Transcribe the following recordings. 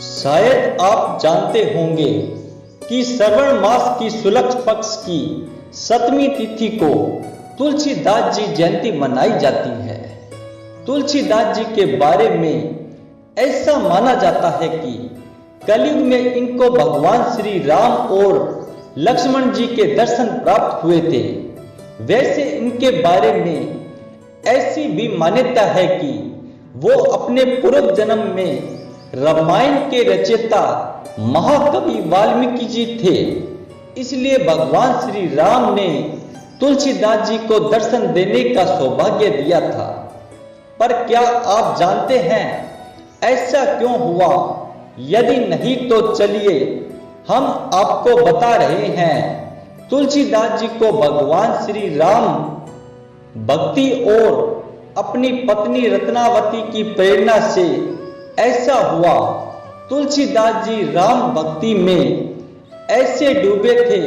शायद आप जानते होंगे कि श्रावण मास की शुक्ल पक्ष की 7वीं तिथि को तुलसीदास जी जयंती मनाई जाती है। तुलसीदास जी के बारे में ऐसा माना जाता है कि कलयुग में इनको भगवान श्री राम और लक्ष्मण जी के दर्शन प्राप्त हुए थे। वैसे इनके बारे में ऐसी भी मान्यता है कि वो अपने पूर्व जन्म में रामायण के रचयिता महाकवि वाल्मीकि जी थे। इसलिए भगवान श्री राम ने तुलसीदास जी को दर्शन देने का सौभाग्य दिया था। पर क्या आप जानते हैं ऐसा क्यों हुआ? यदि नहीं तो चलिए हम आपको बता रहे हैं। तुलसीदास जी को भगवान श्री राम भक्ति और अपनी पत्नी रत्नावती की प्रेरणा से ऐसा हुआ। तुलसीदास जी राम भक्ति में ऐसे डूबे थे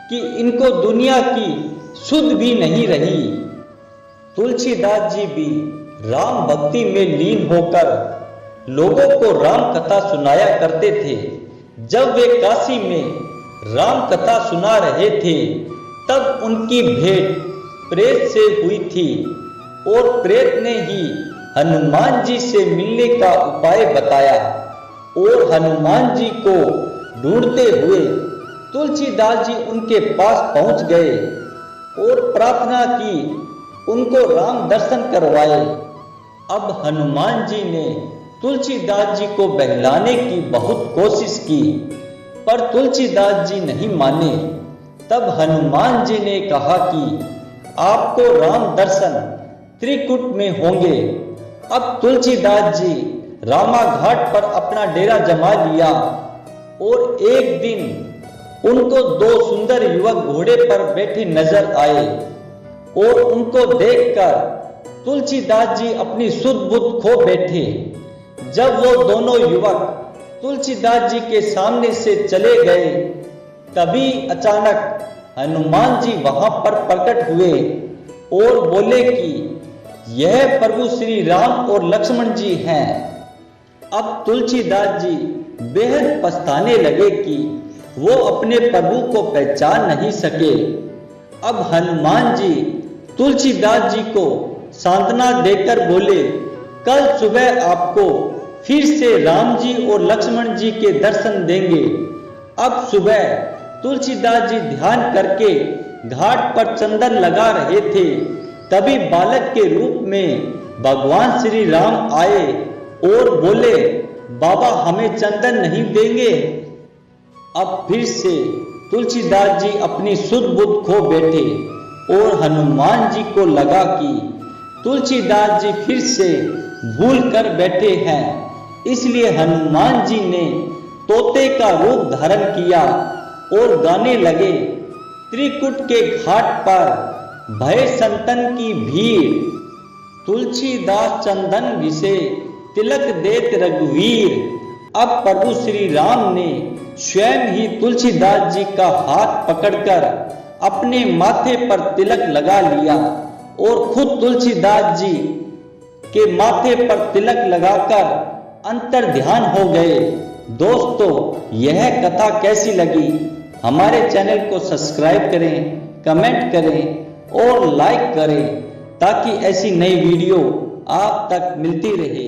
कि इनको दुनिया की सुध भी नहीं रही। तुलसीदास जी भी राम भक्ति में लीन होकर लोगों को राम कथा सुनाया करते थे। जब वे काशी में राम कथा सुना रहे थे तब उनकी भेंट प्रेत से हुई थी और प्रेत ने ही हनुमान जी से मिलने का उपाय बताया और हनुमान जी को ढूंढते हुए तुलसीदास जी उनके पास पहुंच गए और प्रार्थना की उनको राम दर्शन करवाए। अब हनुमान जी ने तुलसीदास जी को बहलाने की बहुत कोशिश की पर तुलसीदास जी नहीं माने। तब हनुमान जी ने कहा कि आपको राम दर्शन त्रिकुट में होंगे। अब तुलसीदास जी रामा घाट पर अपना डेरा जमा लिया और एक दिन उनको 2 सुंदर युवक घोड़े पर बैठे नजर आए और उनको देखकर तुलसीदास जी अपनी सुध बुध खो बैठे। जब वो दोनों युवक तुलसीदास जी के सामने से चले गए तभी अचानक हनुमान जी वहां पर प्रकट हुए और बोले कि यह प्रभु श्री राम और लक्ष्मण जी हैं। अब तुलसीदास जी बेहद पछताने लगे कि वो अपने प्रभु को पहचान नहीं सके। अब हनुमान जी तुलसीदास जी को सांत्वना देकर बोले, कल सुबह आपको फिर से राम जी और लक्ष्मण जी के दर्शन देंगे। अब सुबह तुलसीदास जी ध्यान करके घाट पर चंदन लगा रहे थे तभी बालक के रूप में भगवान श्री राम आए और बोले, बाबा हमें चंदन नहीं देंगे? अब फिर से तुलसीदास जी अपनी सुध बुध खो बैठे और हनुमान जी को लगा कि तुलसीदास जी फिर से भूल कर बैठे हैं। इसलिए हनुमान जी ने तोते का रूप धारण किया और गाने लगे, त्रिकुट के घाट पर भय संतन की भीड़, तुलसीदास चंदन घिसे तिलक देत रघुवीर। अब प्रभु श्री राम ने स्वयं ही तुलसीदास जी का हाथ पकड़कर अपने माथे पर तिलक लगा लिया और खुद तुलसीदास जी के माथे पर तिलक लगाकर अंतर ध्यान हो गए। दोस्तों यह कथा कैसी लगी? हमारे चैनल को सब्सक्राइब करें, कमेंट करें और लाइक करें ताकि ऐसी नई वीडियो आप तक मिलती रहे।